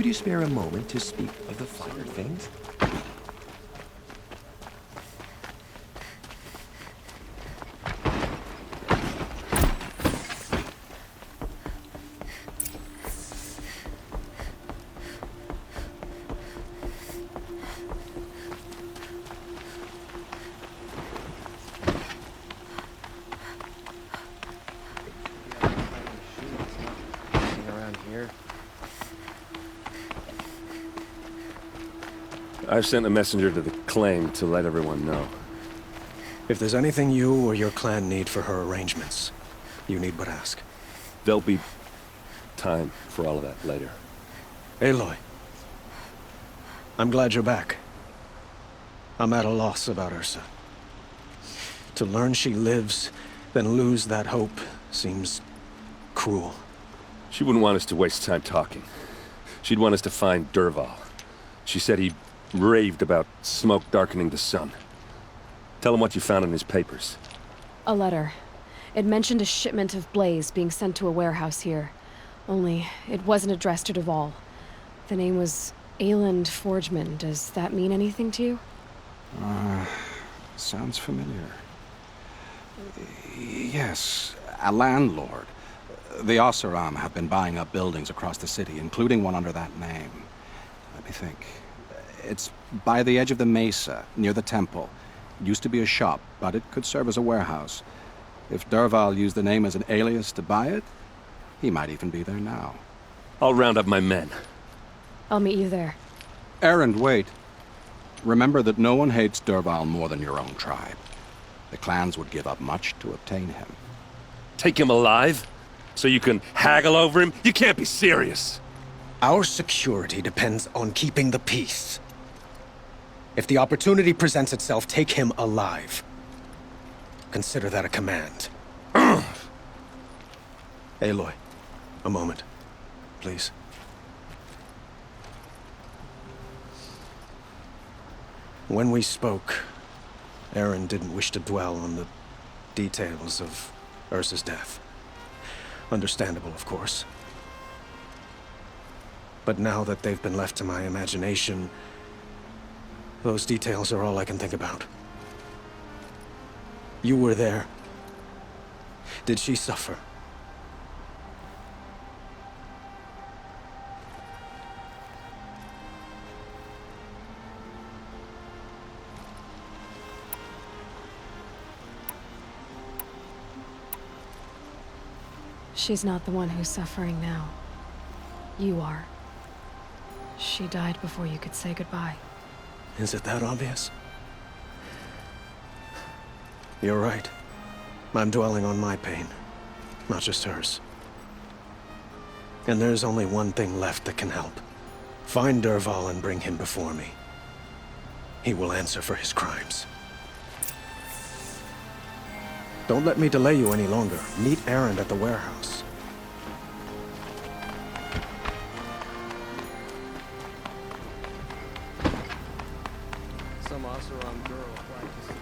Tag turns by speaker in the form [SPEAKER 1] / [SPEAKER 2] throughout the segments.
[SPEAKER 1] Could you spare a moment to speak of the finer things?
[SPEAKER 2] I've sent a messenger to the claim to let everyone know.
[SPEAKER 3] If there's anything you or your clan need for her arrangements, you need but ask.
[SPEAKER 2] There'll be time for all of that later.
[SPEAKER 3] Aloy, I'm glad you're back. I'm at a loss about Ursa. To learn she lives, then lose that hope, seems cruel.
[SPEAKER 2] She wouldn't want us to waste time talking. She'd want us to find Dervahl. She said he raved about smoke darkening the sun. Tell him what you found in his papers.
[SPEAKER 4] A letter. It mentioned a shipment of blaze being sent to a warehouse here. Only, it wasn't addressed to Dervahl. The name was Ayland Forgeman. Does that mean anything to you?
[SPEAKER 5] Sounds familiar. Yes, a landlord. The Oseram have been buying up buildings across the city, including one under that name. Let me think. It's by the edge of the mesa, near the temple. It used to be a shop, but it could serve as a warehouse. If Dervahl used the name as an alias to buy it, he might even be there now.
[SPEAKER 2] I'll round up my men.
[SPEAKER 4] I'll meet you there.
[SPEAKER 5] Erend, wait. Remember that no one hates Dervahl more than your own tribe. The clans would give up much to obtain him.
[SPEAKER 2] Take him alive? So you can haggle over him? You can't be serious!
[SPEAKER 3] Our security depends on keeping the peace. If the opportunity presents itself, take him alive. Consider that a command. Aloy, a moment, please. When we spoke, Erend didn't wish to dwell on the details of Ursa's death. Understandable, of course. But now that they've been left to my imagination, those details are all I can think about. You were there. Did she suffer?
[SPEAKER 4] She's not the one who's suffering now. You are. She died before you could say goodbye.
[SPEAKER 3] Is it that obvious? You're right. I'm dwelling on my pain, not just hers. And there's only one thing left that can help. Find Dervahl and bring him before me. He will answer for his crimes. Don't let me delay you any longer. Meet Erend at the warehouse.
[SPEAKER 6] Some Oseram girl applied to city.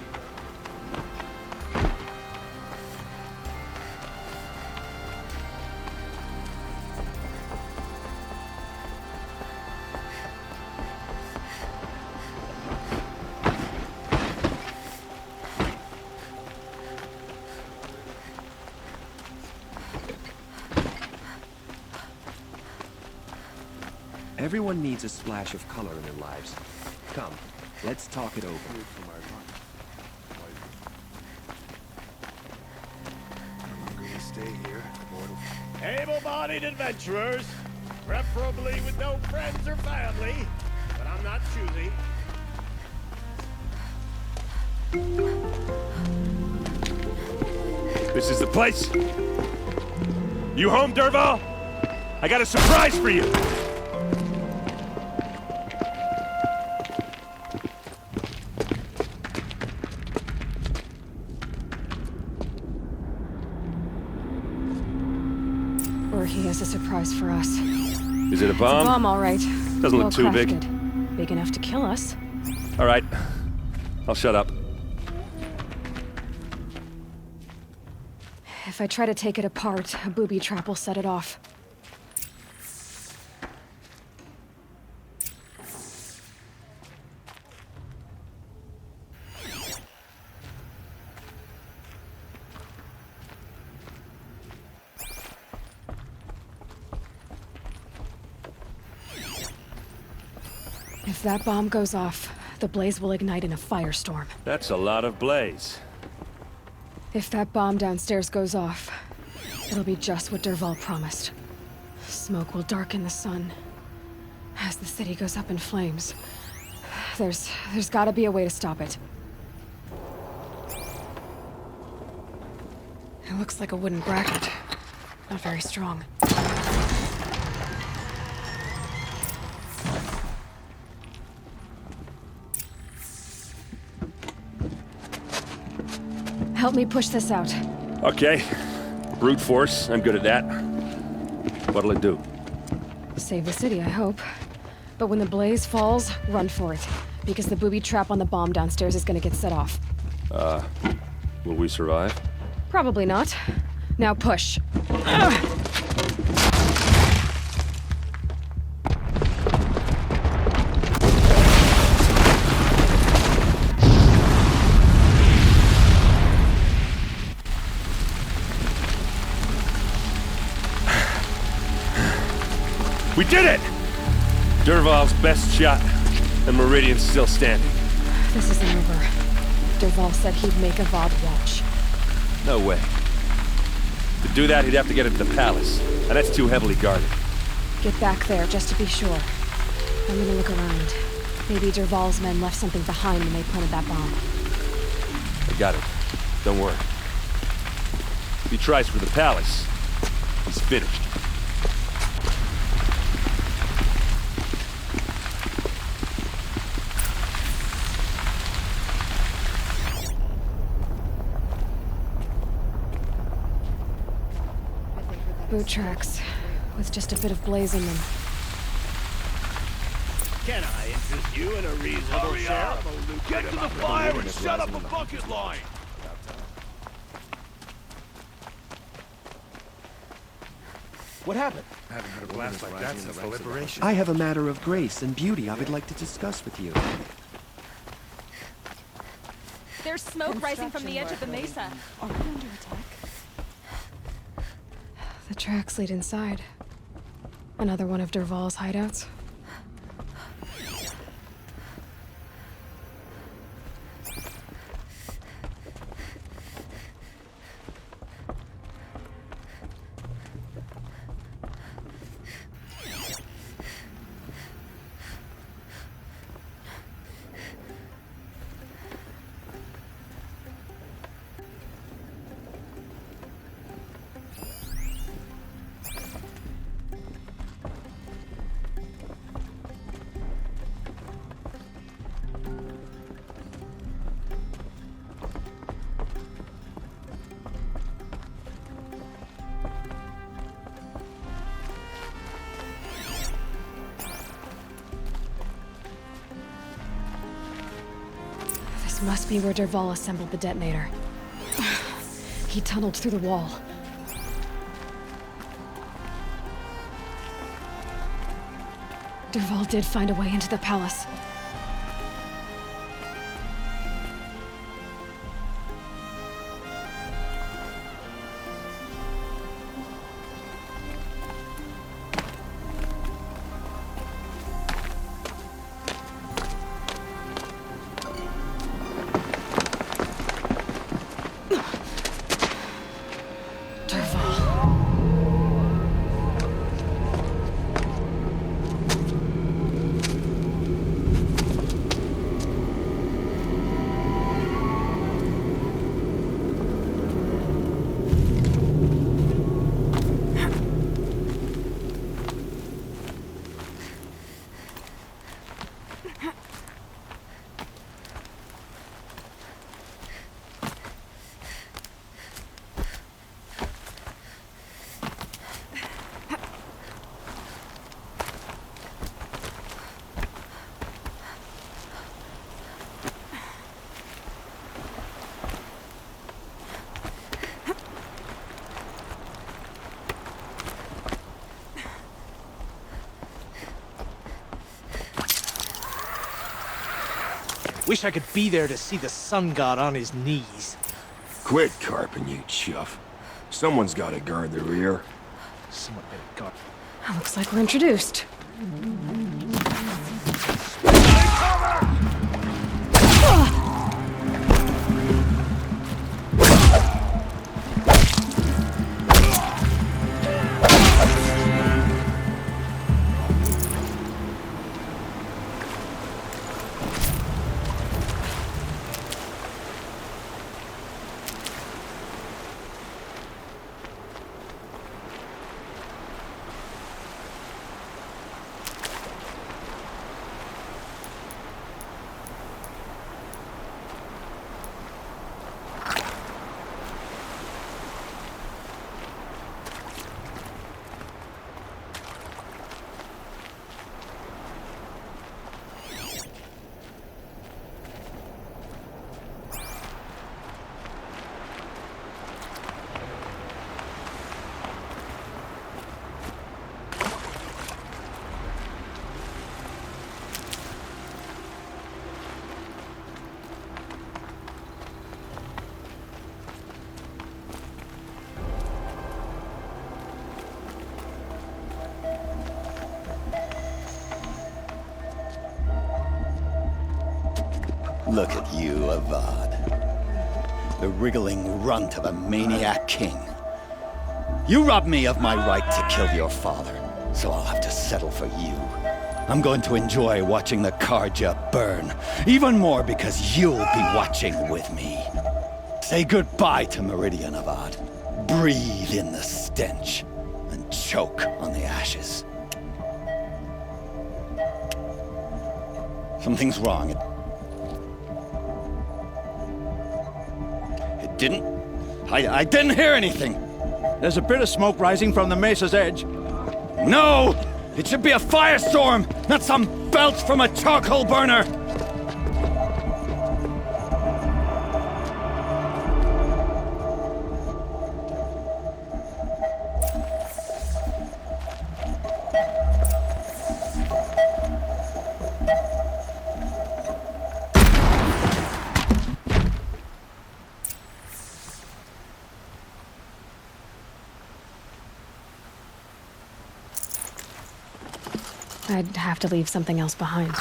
[SPEAKER 1] Everyone needs a splash of color in their lives. Come, let's talk it over.
[SPEAKER 7] Able-bodied adventurers, preferably with no friends or family, but I'm not choosy.
[SPEAKER 2] This is the place! You home, Dervahl? I got a surprise for you!
[SPEAKER 4] Or he has a surprise for us.
[SPEAKER 2] Is it a
[SPEAKER 4] It's a
[SPEAKER 2] bomb?
[SPEAKER 4] bomb, all right.
[SPEAKER 2] Doesn't look too big.
[SPEAKER 4] Crafted. Big enough to kill us.
[SPEAKER 2] All right. I'll shut up.
[SPEAKER 4] If I try to take it apart, a booby trap will set it off. If that bomb goes off, the blaze will ignite in a firestorm.
[SPEAKER 2] That's a lot of blaze.
[SPEAKER 4] If that bomb downstairs goes off, it'll be just what Dervahl promised. Smoke will darken the sun as the city goes up in flames. There's gotta be a way to stop it. It looks like a wooden bracket. Not very strong. Help me push this out.
[SPEAKER 2] Okay. Brute force, I'm good at that. What'll it do?
[SPEAKER 4] Save the city, I hope. But when the blaze falls, run for it. Because the booby trap on the bomb downstairs is gonna get set off.
[SPEAKER 2] Will we survive?
[SPEAKER 4] Probably not. Now push.
[SPEAKER 2] We did it! Dervahl's best shot, and Meridian's still standing.
[SPEAKER 4] This isn't over. Dervahl said he'd make a VOD watch.
[SPEAKER 2] No way. To do that, he'd have to get into the palace, and that's too heavily guarded.
[SPEAKER 4] Get back there, just to be sure. I'm gonna look around. Maybe Dervahl's men left something behind when they planted that bomb.
[SPEAKER 2] I got it. Don't worry. If he tries for the palace, he's finished.
[SPEAKER 4] Boot tracks, with just a bit of blaze in them.
[SPEAKER 7] Can I interest you in a reasonable share of a lucrative
[SPEAKER 8] Get to the fire and set up a bucket line!
[SPEAKER 6] What happened?
[SPEAKER 8] I haven't heard a blast like that since the liberation.
[SPEAKER 1] I have a matter of grace and beauty I would like to discuss with you.
[SPEAKER 9] There's smoke rising from the edge of the mesa. Are we under attack?
[SPEAKER 4] The tracks lead inside. Another one of Dervahl's hideouts. Must be where Dervahl assembled the detonator. He tunneled through the wall. Dervahl did find a way into the palace.
[SPEAKER 6] Wish I could be there to see the sun god on his knees.
[SPEAKER 8] Quit carping, you chuff. Someone's gotta guard the rear.
[SPEAKER 6] Someone better guard.
[SPEAKER 4] Looks like we're introduced.
[SPEAKER 10] Look at you, Avad. The wriggling runt of a maniac king. You robbed me of my right to kill your father, so I'll have to settle for you. I'm going to enjoy watching the Karja burn, even more because you'll be watching with me. Say goodbye to Meridian, Avad. Breathe in the stench, and choke on the ashes. Something's wrong. It didn't... I didn't hear anything.
[SPEAKER 11] There's a bit of smoke rising from the mesa's edge.
[SPEAKER 10] No! It should be a firestorm, not some belch from a charcoal burner!
[SPEAKER 4] I'd have to leave something else behind.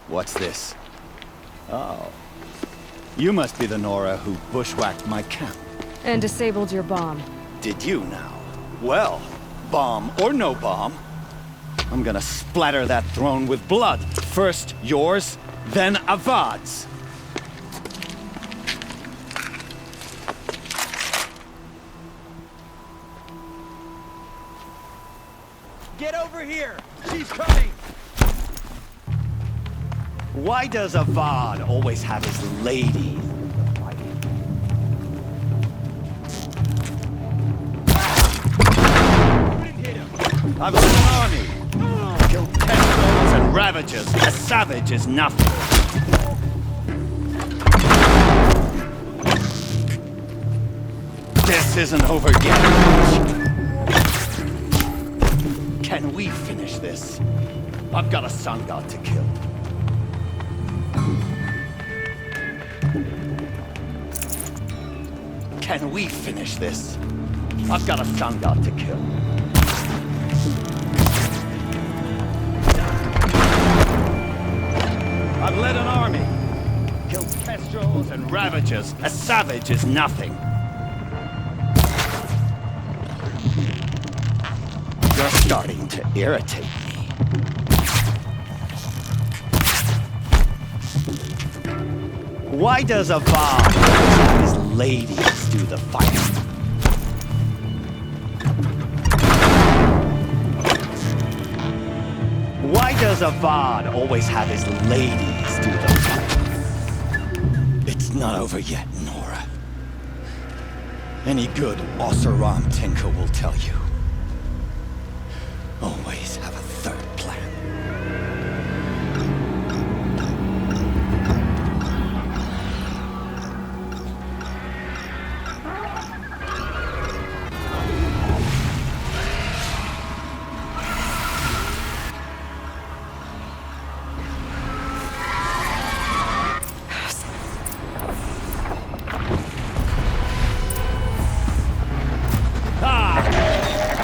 [SPEAKER 10] What's this? Oh. You must be the Nora who bushwhacked my camp.
[SPEAKER 4] And disabled your bomb.
[SPEAKER 10] Did you now? Well, bomb or no bomb, I'm gonna splatter that throne with blood. First yours, then Avad's.
[SPEAKER 11] Get over here! She's coming!
[SPEAKER 10] Why does Avad always have his lady? I've got an army. Kill pests and ravagers. A savage is nothing. This isn't over yet. Can we finish this? I've got a sun god to kill. Can we finish this? I've got a sun god to kill. I've led an army. Killed kestrels and ravagers. A savage is nothing. You're starting to irritate me. Why does Avad have his ladies do the fighting? Why does Avad always have his ladies do the fighting? It's not over yet, Nora. Any good Oseram tinker will tell you. Always have a third plan.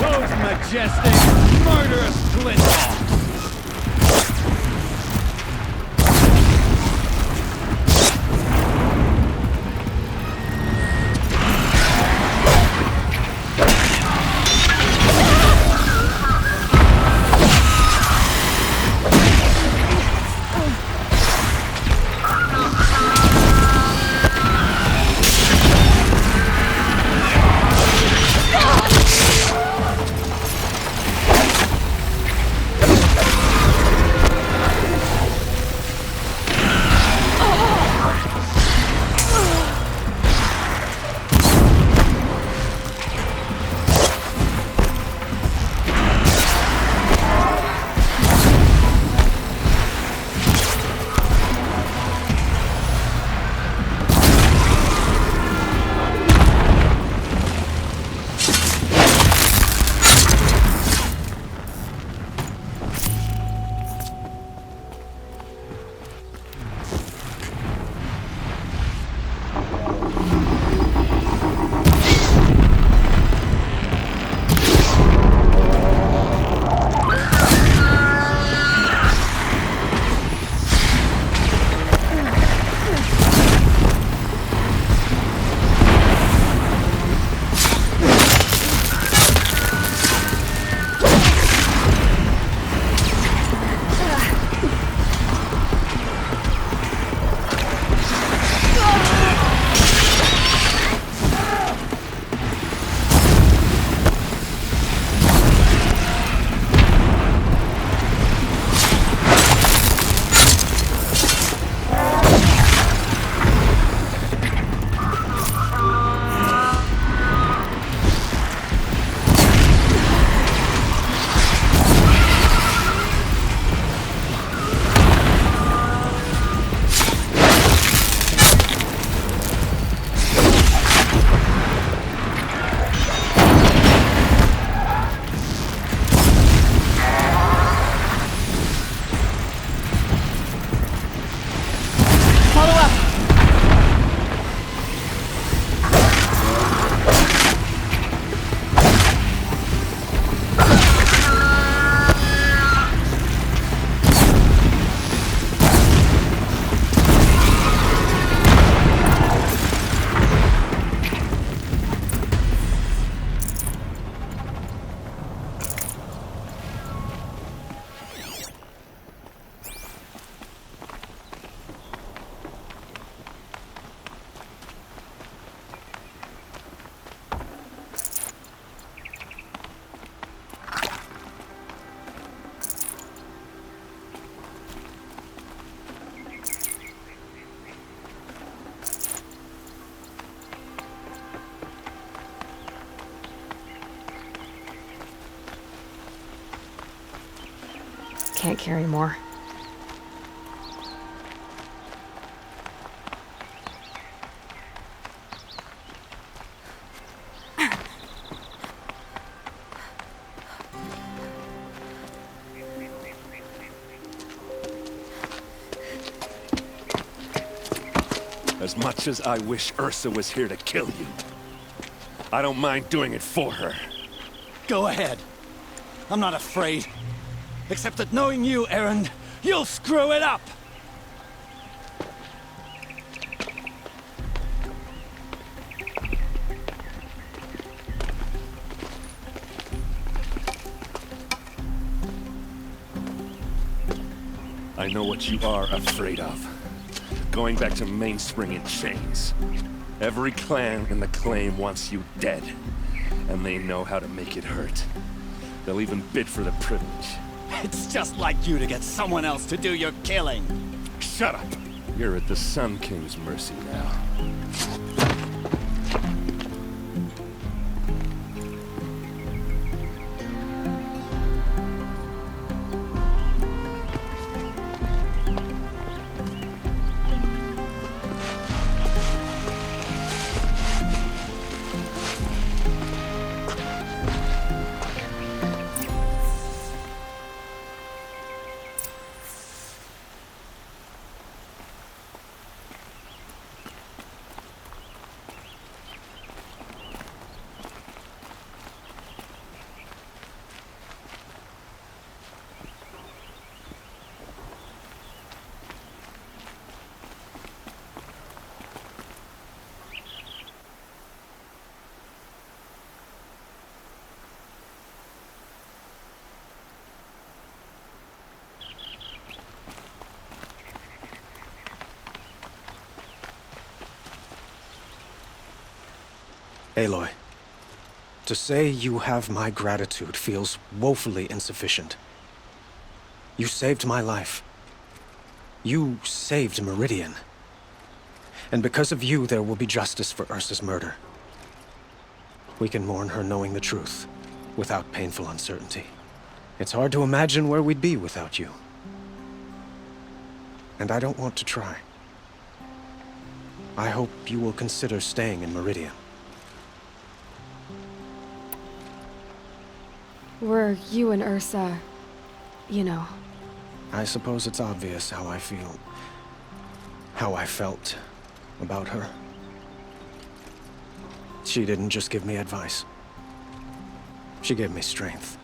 [SPEAKER 11] Those majestic, murderous
[SPEAKER 4] can't carry more.
[SPEAKER 2] As much as I wish Ursa was here to kill you, I don't mind doing it for her.
[SPEAKER 10] Go ahead. I'm not afraid. Except that knowing you, Erend, you'll screw it up!
[SPEAKER 2] I know what you are afraid of. Going back to Mainspring in chains. Every clan in the claim wants you dead. And they know how to make it hurt. They'll even bid for the privilege.
[SPEAKER 10] It's just like you to get someone else to do your killing.
[SPEAKER 2] Shut up! You're at the Sun King's mercy now.
[SPEAKER 3] Aloy, to say you have my gratitude feels woefully insufficient. You saved my life. You saved Meridian. And because of you, there will be justice for Ursa's murder. We can mourn her knowing the truth, without painful uncertainty. It's hard to imagine where we'd be without you. And I don't want to try. I hope you will consider staying in Meridian.
[SPEAKER 4] Were you and Ursa, you know?
[SPEAKER 3] I suppose it's obvious how I felt about her. She didn't just give me advice. She gave me strength.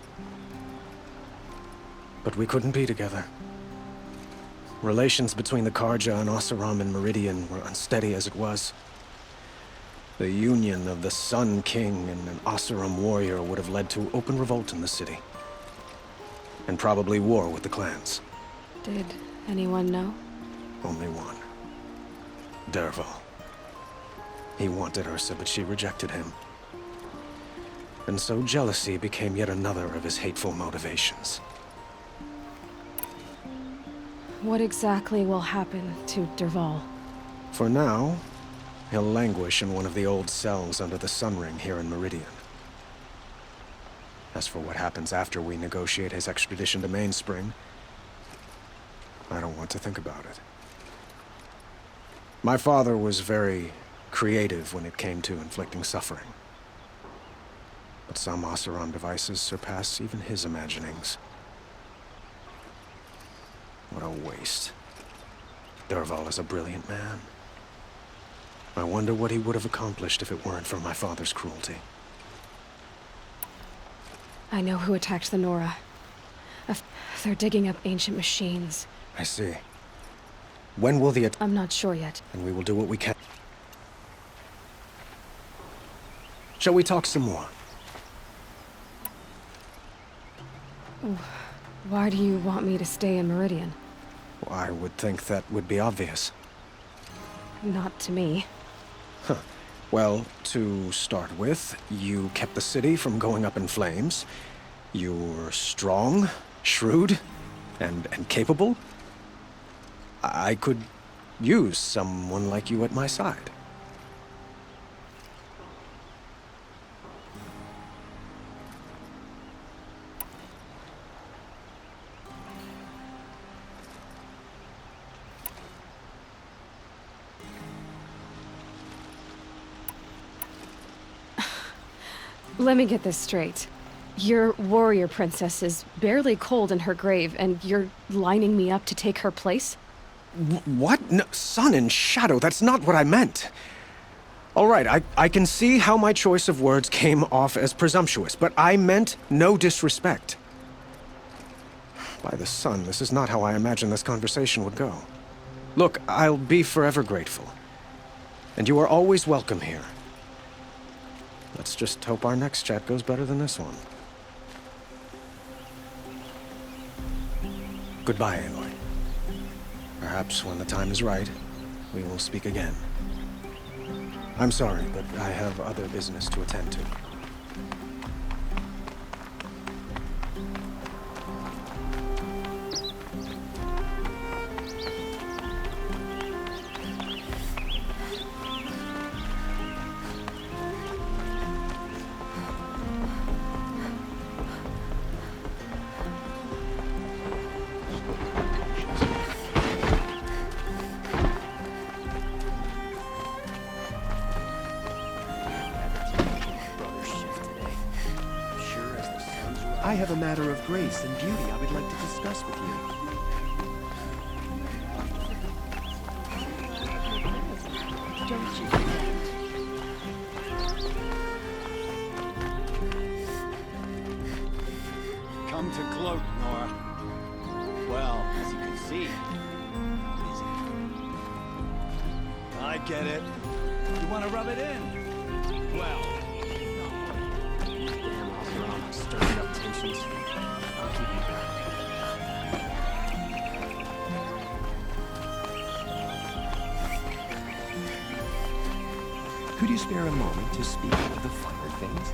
[SPEAKER 3] But we couldn't be together. Relations between the Karja and Oseram and Meridian were unsteady as it was. The union of the Sun King and an Oseram warrior would have led to open revolt in the city. And probably war with the clans.
[SPEAKER 4] Did anyone know?
[SPEAKER 3] Only one. Dervahl. He wanted Ursa, but she rejected him. And so jealousy became yet another of his hateful motivations.
[SPEAKER 4] What exactly will happen to Dervahl?
[SPEAKER 3] For now, he'll languish in one of the old cells under the Sun Ring here in Meridian. As for what happens after we negotiate his extradition to Mainspring, I don't want to think about it. My father was very creative when it came to inflicting suffering. But some Oseram devices surpass even his imaginings. What a waste. Dervahl is a brilliant man. I wonder what he would have accomplished if it weren't for my father's cruelty.
[SPEAKER 4] I know who attacked the Nora. They're digging up ancient machines.
[SPEAKER 3] I see. When will the
[SPEAKER 4] I'm not sure yet.
[SPEAKER 3] And we will do what we can. Shall we talk some more?
[SPEAKER 4] Why do you want me to stay in Meridian?
[SPEAKER 3] Well, I would think that would be obvious.
[SPEAKER 4] Not to me.
[SPEAKER 3] Huh. Well, to start with, you kept the city from going up in flames. You're strong, shrewd, and capable. I could use someone like you at my side.
[SPEAKER 4] Let me get this straight. Your warrior princess is barely cold in her grave, and you're lining me up to take her place?
[SPEAKER 3] What? No, sun and shadow, that's not what I meant. All right, I can see how my choice of words came off as presumptuous, but I meant no disrespect. By the sun, this is not how I imagined this conversation would go. Look, I'll be forever grateful. And you are always welcome here. Let's just hope our next chat goes better than this one. Goodbye, Aloy. Perhaps when the time is right, we will speak again. I'm sorry, but I have other business to attend to.
[SPEAKER 1] I have a matter of grace and beauty I would like to discuss with you.
[SPEAKER 9] Don't you forget.
[SPEAKER 10] Come to gloat, Nora. Well, as you can see, busy. I get it. You want to rub it in? Well,
[SPEAKER 1] Stirring up tensions. I'll keep you back. Could you spare a moment to speak of the finer things?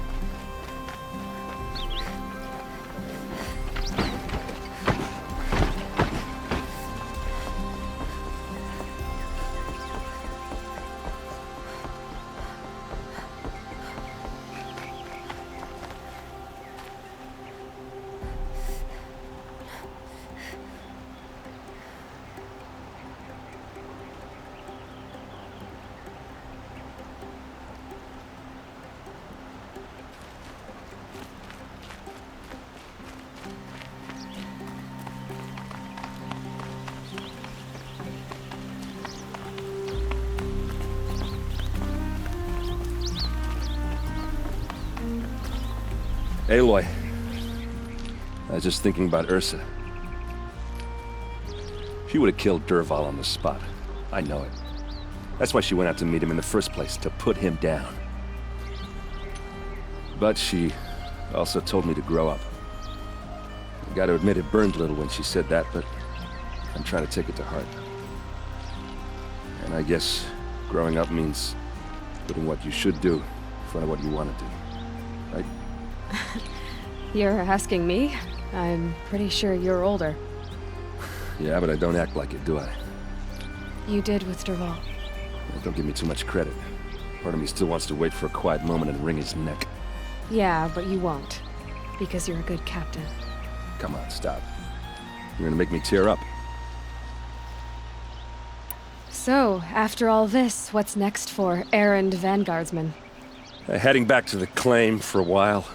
[SPEAKER 2] Aloy. I was just thinking about Ursa. She would have killed Dervahl on the spot. I know it. That's why she went out to meet him in the first place, to put him down. But she also told me to grow up. I gotta admit it burned a little when she said that, but I'm trying to take it to heart. And I guess growing up means putting what you should do in front of what you want to do. Right?
[SPEAKER 4] You're asking me? I'm pretty sure you're older.
[SPEAKER 2] Yeah, but I don't act like it, do I?
[SPEAKER 4] You did with Dervahl.
[SPEAKER 2] Don't give me too much credit. Part of me still wants to wait for a quiet moment and wring his neck.
[SPEAKER 4] Yeah, but you won't. Because you're a good captain.
[SPEAKER 2] Come on, stop. You're gonna make me tear up.
[SPEAKER 4] So, after all this, what's next for errand vanguardsman?
[SPEAKER 2] Heading back to the claim for a while.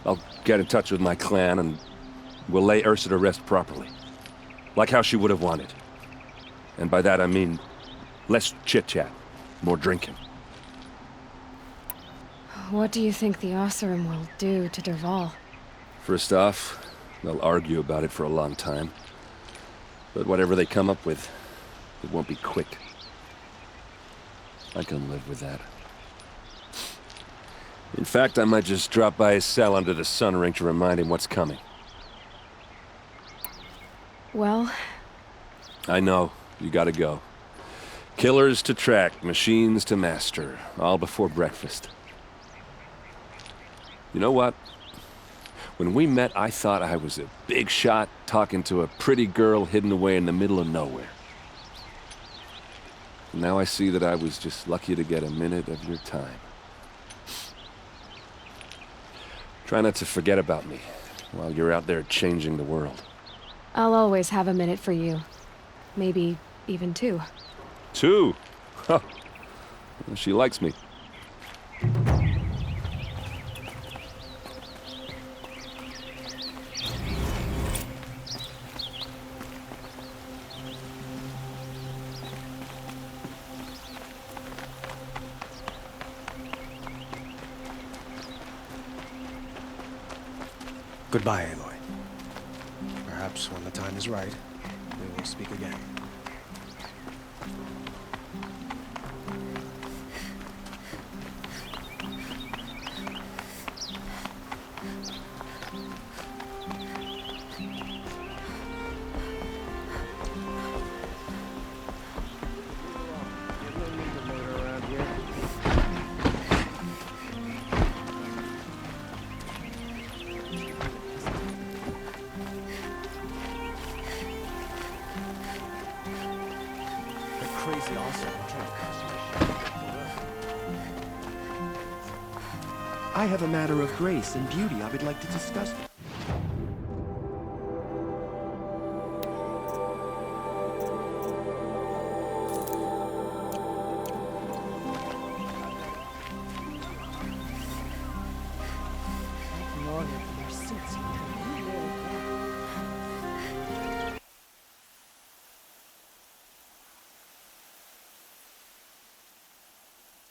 [SPEAKER 2] I'll get in touch with my clan and we'll lay Ursa to rest properly. Like how she would have wanted. And by that I mean less chit-chat, more drinking.
[SPEAKER 4] What do you think the Oseram will do to Dervahl?
[SPEAKER 2] First off, they'll argue about it for a long time. But whatever they come up with, it won't be quick. I can live with that. In fact, I might just drop by his cell under the sun ring to remind him what's coming.
[SPEAKER 4] Well...
[SPEAKER 2] I know. You gotta go. Killers to track, machines to master. All before breakfast. You know what? When we met, I thought I was a big shot talking to a pretty girl hidden away in the middle of nowhere. Now I see that I was just lucky to get a minute of your time. Try not to forget about me while you're out there changing the world.
[SPEAKER 4] I'll always have a minute for you. Maybe even two.
[SPEAKER 2] Two? Huh. She likes me.
[SPEAKER 3] Goodbye, Aloy. Perhaps when the time is right, we will speak again.
[SPEAKER 6] Crazy awesome.
[SPEAKER 1] I have a matter of grace and beauty I would like to discuss.
[SPEAKER 9] Lawyer from your seats.